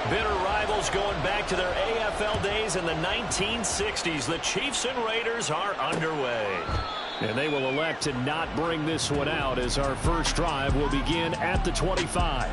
Bitter rivals going back to their AFL days in the 1960s. The Chiefs and Raiders are underway. And they will elect to not bring this one out as our first drive will begin at the 25.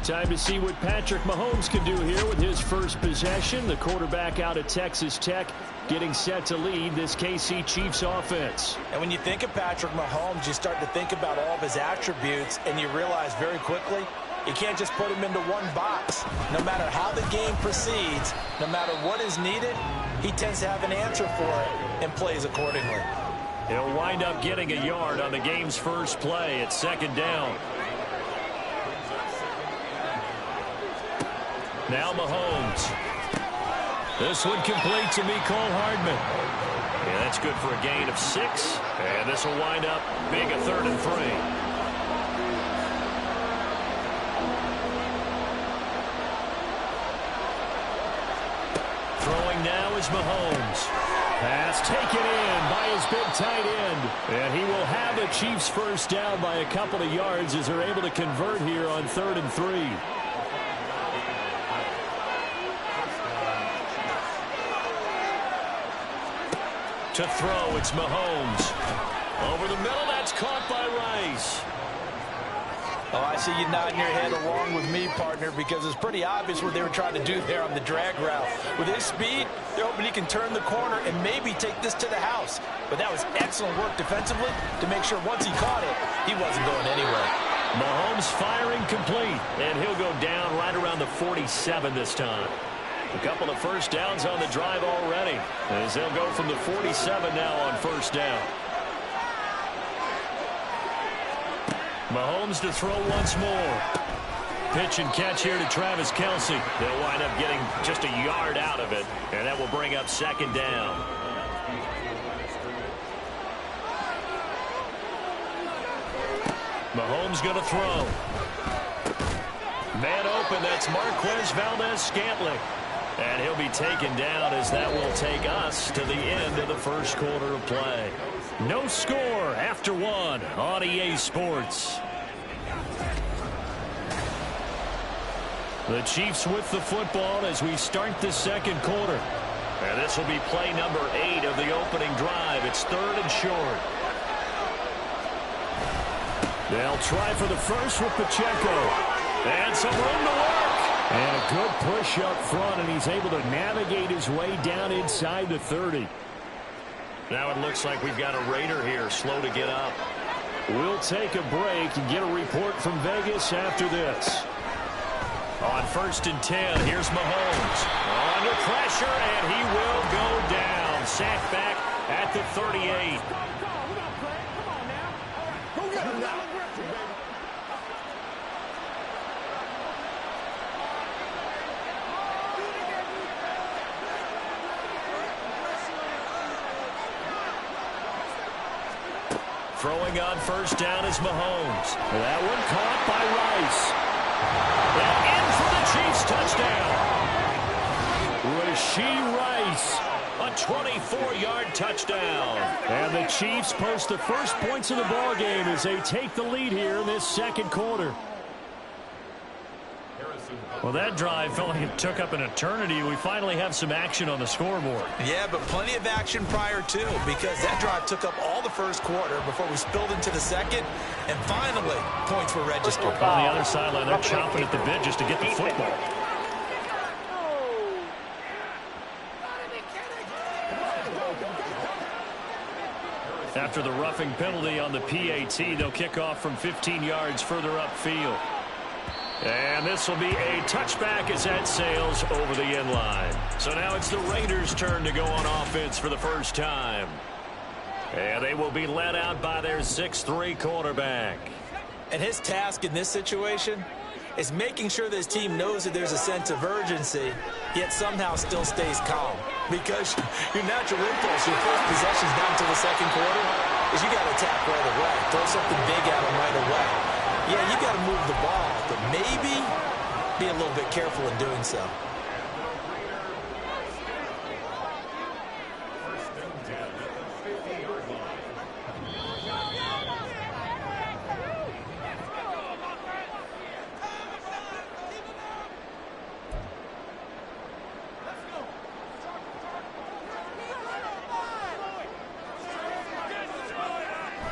Time to see what Patrick Mahomes can do here with his first possession. The quarterback out of Texas Tech getting set to lead this KC Chiefs offense. And when you think of Patrick Mahomes, you start to think about all of his attributes, and you realize very quickly you can't just put him into one box. No matter how the game proceeds, no matter what is needed, he tends to have an answer for it and plays accordingly. He'll wind up getting a yard on the game's first play at second down. Now Mahomes. This one complete to Mecole Hardman. Yeah, that's good for a gain of 6. And this will wind up being a 3rd and 3. Throwing now is Mahomes. Pass taken in by his big tight end. And he will have a Chiefs first down by a couple of yards as they're able to convert here on 3rd and 3. To throw, it's Mahomes. Over the middle, that's caught by Rice. Oh, I see you nodding your head along with me, partner, because it's pretty obvious what they were trying to do there on the drag route. With his speed, they're hoping he can turn the corner and maybe take this to the house. But that was excellent work defensively to make sure once he caught it, he wasn't going anywhere. Mahomes firing complete, and he'll go down right around the 47 this time. A couple of first downs on the drive already, as they'll go from the 47 now on first down. Mahomes to throw once more. Pitch and catch here to Travis Kelce. They'll wind up getting just a yard out of it, and that will bring up second down. Mahomes going to throw. Man open, that's Marquez Valdes-Scantling. And he'll be taken down as that will take us to the end of the first quarter of play. No score after 1 on EA Sports. The Chiefs with the football as we start the second quarter. And this will be play number 8 of the opening drive. It's 3rd and short. They'll try for the first with Pacheco. And some room to work. And a good push up front, and he's able to navigate his way down inside the 30. Now it looks like we've got a Raider here, slow to get up. We'll take a break and get a report from Vegas after this. On 1st and 10, here's Mahomes. Under pressure, and he will go down. Sacked back at the 38. Throwing on first down is Mahomes. That one caught by Rice. And in for the Chiefs touchdown. Rashee Rice, a 24-yard touchdown. And the Chiefs post the first points of the ball game as they take the lead here in this second quarter. Well, that drive felt like it took up an eternity. We finally have some action on the scoreboard. Yeah, but plenty of action prior to, because that drive took up all the first quarter before we spilled into the second, and finally, points were registered. On the other sideline, they're chomping at the bit just to get the football. After the roughing penalty on the PAT, they'll kick off from 15 yards further upfield. And this will be a touchback as that sails over the end line. So now it's the Raiders' turn to go on offense for the first time. And they will be led out by their 6'3" quarterback. And his task in this situation is making sure this team knows that there's a sense of urgency, yet somehow still stays calm. Because your natural impulse, your first possessions down to the second quarter, is you got to attack right away. Throw something big at them right away. Yeah, you got to move the ball, but maybe be a little bit careful in doing so.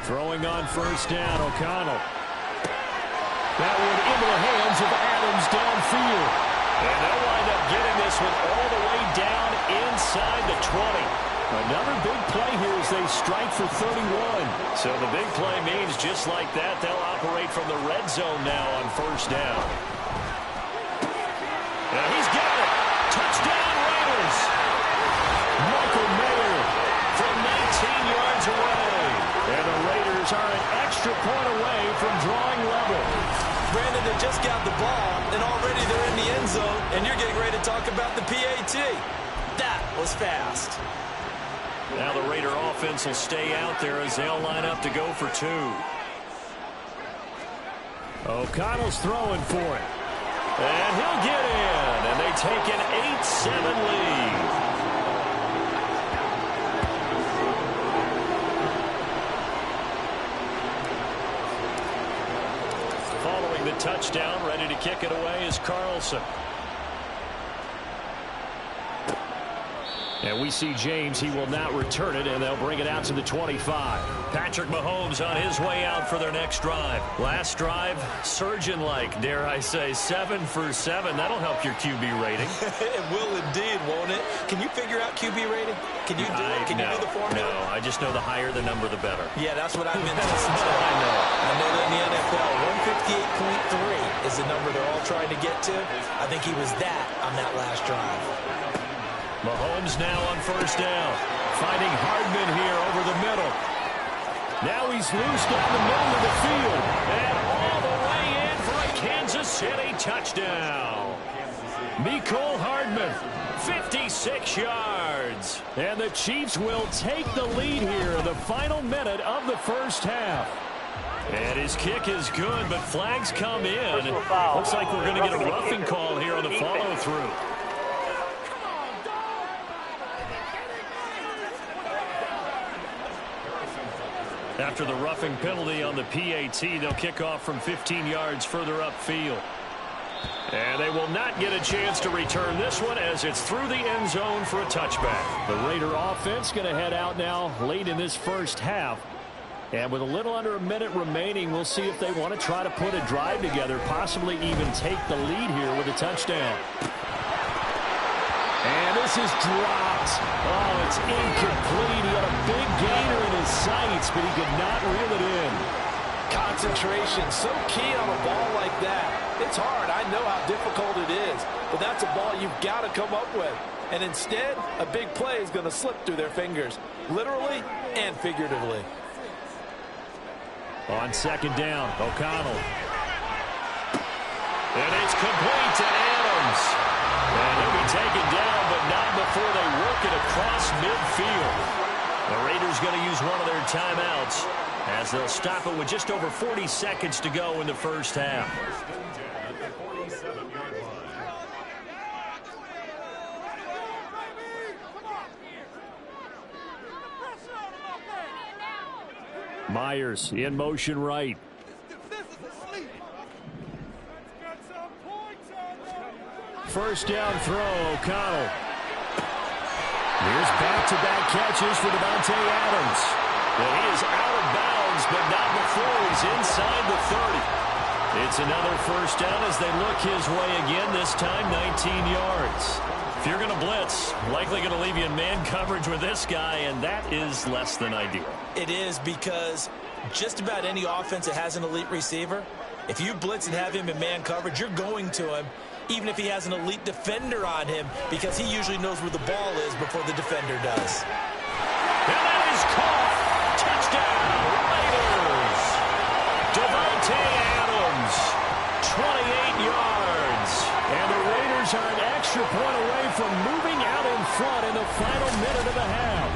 Throwing on first down, O'Connell. That one into the hands of Adams downfield. And they'll wind up getting this one all the way down inside the 20. Another big play here as they strike for 31. So the big play means just like that, they'll operate from the red zone now on first down. And he's got it. Touchdown, Raiders. Michael Mayer from 19 yards away. And the Raiders are an extra point away from drawing level. Brandon, they just got the ball, and already they're in the end zone, and you're getting ready to talk about the PAT. That was fast. Now the Raider offense will stay out there as they'll line up to go for 2. O'Connell's throwing for it. And he'll get in, and they take an 8-7 lead. Following the touchdown, ready to kick it away is Carlson. And we see James. He will not return it, and they'll bring it out to the 25. Patrick Mahomes on his way out for their next drive. Last drive, surgeon-like, dare I say, 7 for 7. That'll help your QB rating. It will indeed, won't it? Can you figure out QB rating? Can you do it? Can you do the formula? No, I just know the higher the number, the better. Yeah, that's what I've been listening to. I know that in the NFL, 158.3 is the number they're all trying to get to. I think he was that on that last drive. Mahomes now on first down. Finding Hardman here over the middle. Now he's loose down the middle of the field. And all the way in for a Kansas City touchdown. Mecole Hardman, 56 yards. And the Chiefs will take the lead here in the final minute of the first half. And his kick is good, but flags come in. Looks like we're going to get a roughing call here on the follow-through. After the roughing penalty on the PAT, they'll kick off from 15 yards further upfield. And they will not get a chance to return this one as it's through the end zone for a touchback. The Raider offense going to head out now late in this first half. And with a little under a minute remaining, we'll see if they want to try to put a drive together, possibly even take the lead here with a touchdown. And this is dropped. Oh, it's incomplete. He had a big gainer in his sights, but he could not reel it in. Concentration, so key on a ball like that. It's hard. I know how difficult it is, but that's a ball you've got to come up with. And instead, a big play is going to slip through their fingers, literally and figuratively. On second down, O'Connell. And it's complete to Adams. And he'll be taken down, but not before they work it across midfield. The Raiders going to use one of their timeouts as they'll stop it with just over 40 seconds to go in the first half. Myers in motion right. First down throw, O'Connell. Here's back-to-back catches for Davante Adams. And he is out of bounds, but not before he's inside the 30. It's another first down as they look his way again, this time 19 yards. If you're going to blitz, likely going to leave you in man coverage with this guy, and that is less than ideal. It is, because just about any offense that has an elite receiver, if you blitz and have him in man coverage, you're going to him, even if he has an elite defender on him, because he usually knows where the ball is before the defender does. And that is caught. Touchdown, Raiders. Davante Adams, 28 yards. And the Raiders are an extra point away from moving out in front in the final minute of the half.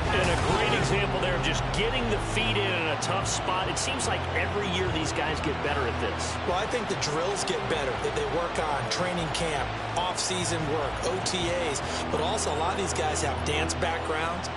And a great example there of just getting the feet in a tough spot. It seems like every year these guys get better at this. Well, I think the drills get better, that they work on training camp, off-season work, OTAs, but also a lot of these guys have dance backgrounds.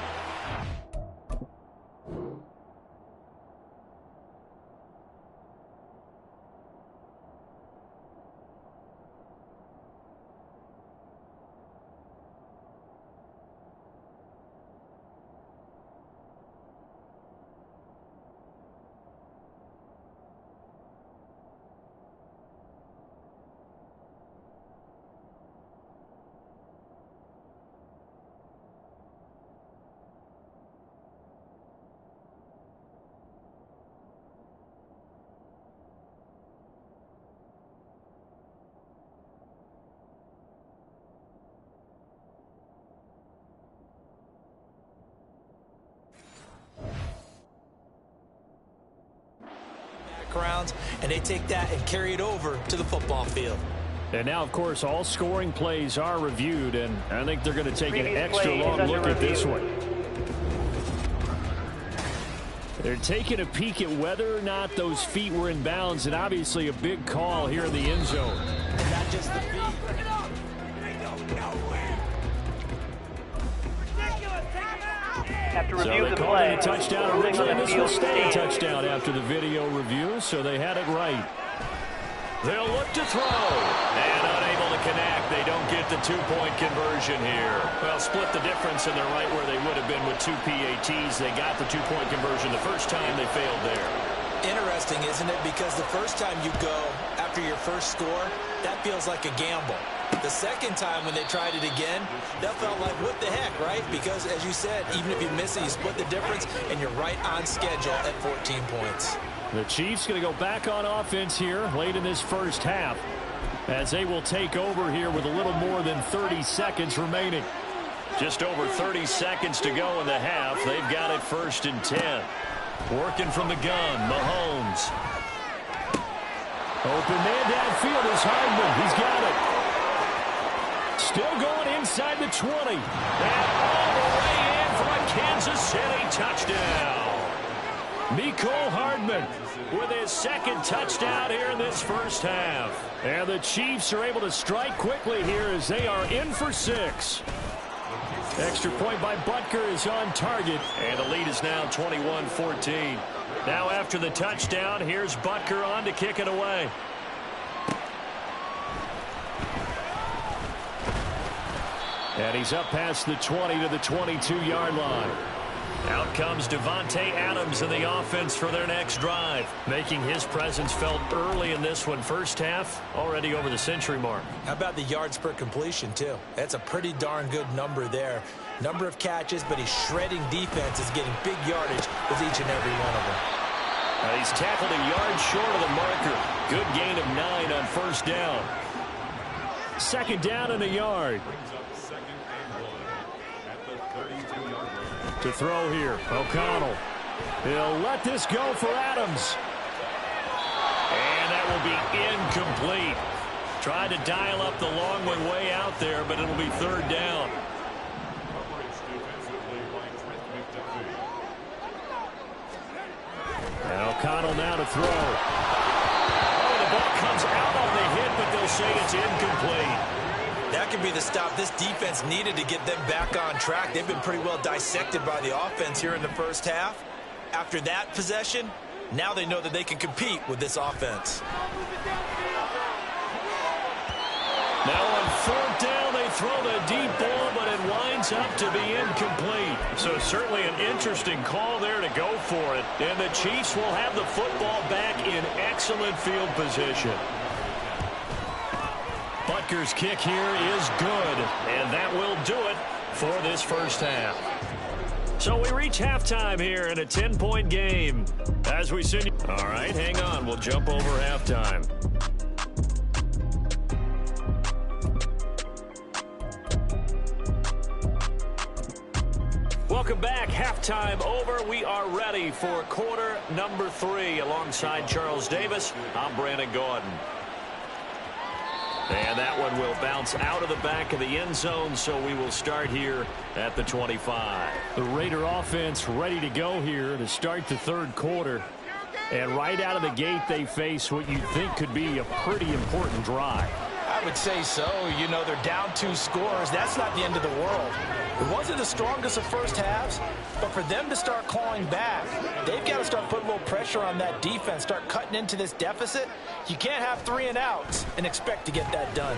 backgrounds, and they take that and carry it over to the football field. And now, of course, all scoring plays are reviewed, and I think they're going to take an extra long look at this one. They're taking a peek at whether or not those feet were in bounds, and obviously a big call here in the end zone. Not just the feet. So they called it a touchdown originally, and this will stay a touchdown after the video review, so they had it right. They'll look to throw, and unable to connect. They don't get the two-point conversion here. Well, split the difference, and they're right where they would have been with two PATs. They got the two-point conversion the first time. They failed there. Interesting, isn't it? Because the first time you go after your first score, that feels like a gamble. The second time when they tried it again, that felt like, what the heck, right? Because, as you said, even if you miss it, you split the difference, and you're right on schedule at 14 points. The Chiefs going to go back on offense here late in this first half, as they will take over here with a little more than 30 seconds remaining. Just over 30 seconds to go in the half. They've got it 1st and 10. Working from the gun, Mahomes. Open man downfield is Hardman. He's got it. Still going inside the 20. And all the way in for a Kansas City touchdown. Mecole Hardman with his second touchdown here in this first half. And the Chiefs are able to strike quickly here as they are in for 6. Extra point by Butker is on target. And the lead is now 21-14. Now after the touchdown, here's Butker on to kick it away. And he's up past the 20 to the 22-yard line. Out comes Davante Adams in the offense for their next drive, making his presence felt early in this one. First half, already over the century mark. How about the yards per completion, too? That's a pretty darn good number there. Number of catches, but he's shredding defense, is getting big yardage with each and every one of them. He's tackled a yard short of the marker. Good gain of 9 on first down. Second down and a yard. To throw here, O'Connell. He'll let this go for Adams. And that will be incomplete. Tried to dial up the long one way out there, but it'll be third down. And O'Connell now to throw. Oh, the ball comes out on the hit, but they'll say it's incomplete. That could be the stop this defense needed to get them back on track. They've been pretty well dissected by the offense here in the first half. After that possession, now they know that they can compete with this offense. Now on fourth down, they throw the deep ball, but it winds up to be incomplete. So certainly an interesting call there to go for it. And the Chiefs will have the football back in excellent field position. Butker's kick here is good, and that will do it for this first half. So we reach halftime here in a 10-point game. As we send you... All right, hang on. We'll jump over halftime. Welcome back. Halftime over. We are ready for quarter number 3. Alongside Charles Davis, I'm Brandon Gaudin. And that one will bounce out of the back of the end zone, so we will start here at the 25. The Raider offense ready to go here to start the third quarter. And right out of the gate, they face what you think could be a pretty important drive. I would say so. You know, they're down 2 scores. That's not the end of the world. It wasn't the strongest of first halves, but for them to start clawing back, they've got to start putting a little pressure on that defense, start cutting into this deficit. You can't have 3 and outs and expect to get that done.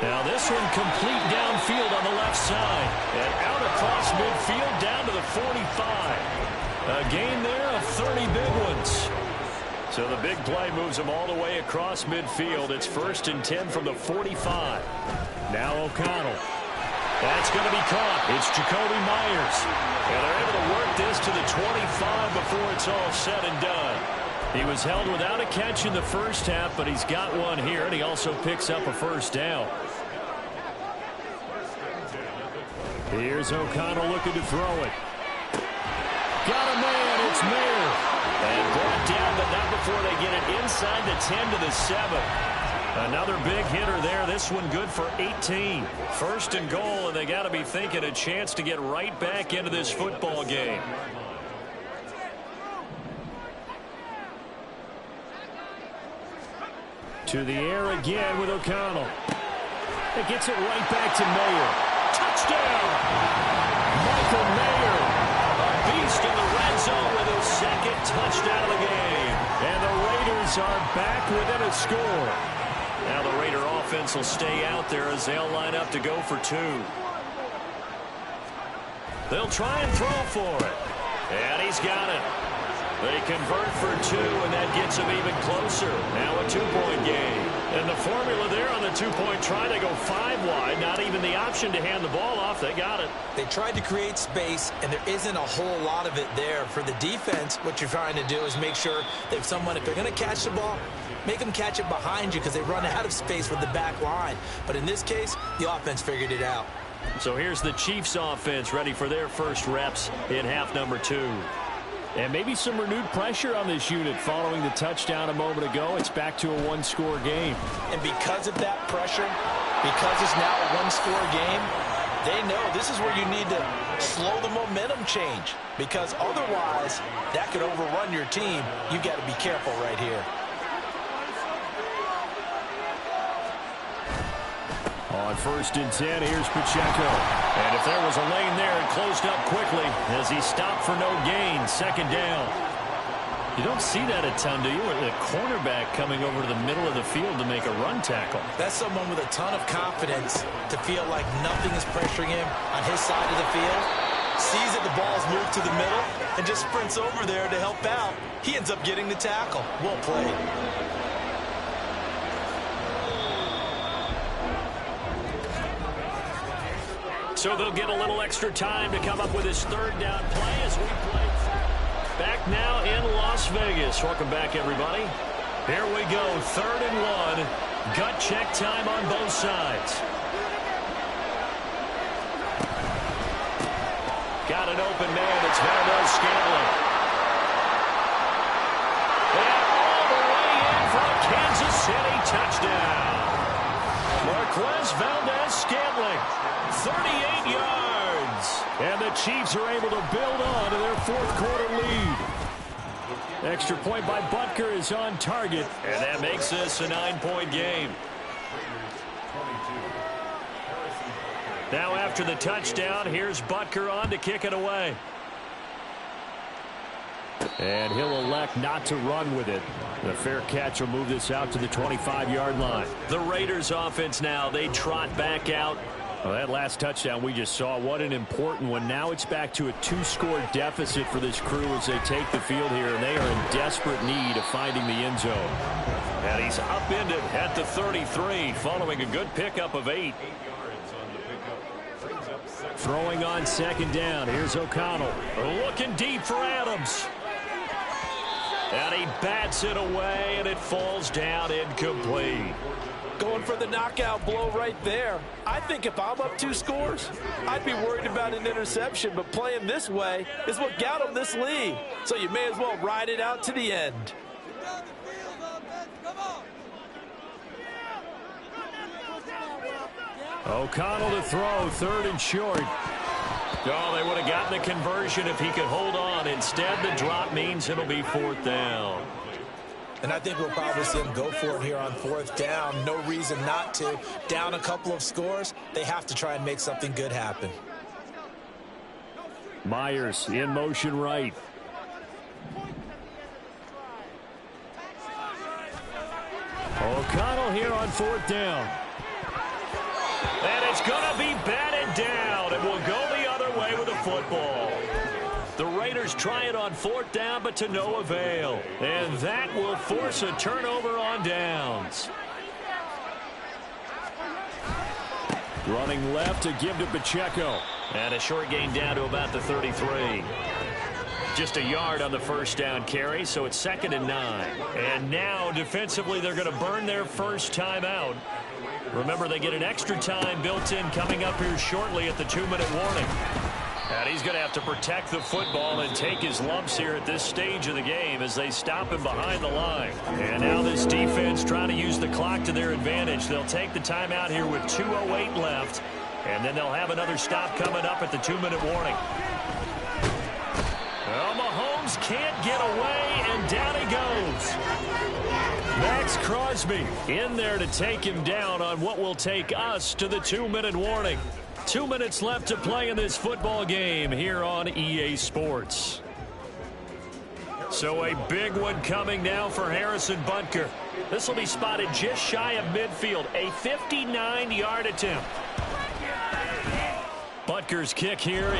Now this one complete downfield on the left side. And out across midfield down to the 45. A gain there of 30 big ones. So the big play moves them all the way across midfield. It's 1st and 10 from the 45. Now O'Connell. That's going to be caught. It's Jacoby Myers. And they're able to work this to the 25 before it's all said and done. He was held without a catch in the first half, but he's got one here, and he also picks up a first down. Here's O'Connell looking to throw it. Got a man. It's Mayer. And brought down, but not before they get it inside the 10 to the 7. Another big hitter there. This one good for 18. First and goal, and they got to be thinking a chance to get right back into this football game. To the air again with O'Connell. It gets it right back to Mayer. Touchdown! Michael Mayer, a beast in the red zone with his second touchdown of the game. And the Raiders are back within a score. Now the Raider offense will stay out there as they'll line up to go for 2. They'll try and throw for it. And he's got it. They convert for 2, and that gets them even closer. Now a 2-point game. And the formula there on the 2-point try, they go 5 wide. Not even the option to hand the ball off. They got it. They tried to create space, and there isn't a whole lot of it there. For the defense, what you're trying to do is make sure that if they're going to catch the ball, make them catch it behind you because they run out of space with the back line. But in this case, the offense figured it out. So here's the Chiefs offense ready for their first reps in half number 2. And maybe some renewed pressure on this unit following the touchdown a moment ago. It's back to a 1-score game. And because of that pressure, because it's now a 1-score game, they know this is where you need to slow the momentum change. Because otherwise, that could overrun your team. You've got to be careful right here. On 1st and 10, here's Pacheco. And if there was a lane there, it closed up quickly as he stopped for no gain. 2nd down. You don't see that a ton, do you? The cornerback coming over to the middle of the field to make a run tackle. That's someone with a ton of confidence to feel like nothing is pressuring him on his side of the field. Sees that the ball's moved to the middle and just sprints over there to help out. He ends up getting the tackle. Well played. So they'll get a little extra time to come up with his 3rd down play as we play. Back now in Las Vegas. Welcome back, everybody. Here we go, 3rd and 1. Gut check time on both sides. Got an open man. It's Valdez-Scantling. And all the way in for a Kansas City touchdown. Marquez Valdez-Scantling. 38 yards. And the Chiefs are able to build on to their 4th quarter lead. Extra point by Butker is on target. And that makes this a 9-point game. Now after the touchdown, here's Butker on to kick it away. And he'll elect not to run with it. The fair catch will move this out to the 25-yard line. The Raiders offense now, they trot back out. Well, that last touchdown we just saw, what an important one. Now it's back to a 2-score deficit for this crew as they take the field here, and they are in desperate need of finding the end zone. And he's upended at the 33, following a good pickup of 8. Throwing on 2nd down. Here's O'Connell. Looking deep for Adams. And he bats it away, and it falls down incomplete. Going for the knockout blow right there. I think if I'm up 2 scores, I'd be worried about an interception, but playing this way is what got him this lead. So you may as well ride it out to the end. O'Connell to throw, 3rd and short. Oh, they would have gotten the conversion if he could hold on. Instead, the drop means it'll be 4th down. And I think we'll probably see them go for it here on 4th down. No reason not to. Down a couple of scores, they have to try and make something good happen. Myers in motion right. O'Connell here on 4th down. And it's going to be batted down. It will go the other way with the football. The Raiders try it on 4th down, but to no avail. And that will force a turnover on downs. Running left to give to Pacheco. And a short gain down to about the 33. Just a yard on the 1st down carry, so it's 2nd and 9. And now, defensively, they're going to burn their first timeout. Remember, they get an extra time built in coming up here shortly at the 2-minute warning. And he's going to have to protect the football and take his lumps here at this stage of the game as they stop him behind the line. And now this defense trying to use the clock to their advantage. They'll take the timeout here with 2:08 left. And then they'll have another stop coming up at the 2-minute warning. Well, Mahomes can't get away, and down he goes. Max Crosby in there to take him down on what will take us to the 2-minute warning. 2 minutes left to play in this football game here on EA Sports. So a big one coming now for Harrison Butker. This will be spotted just shy of midfield. A 59-yard attempt. Butker's kick here.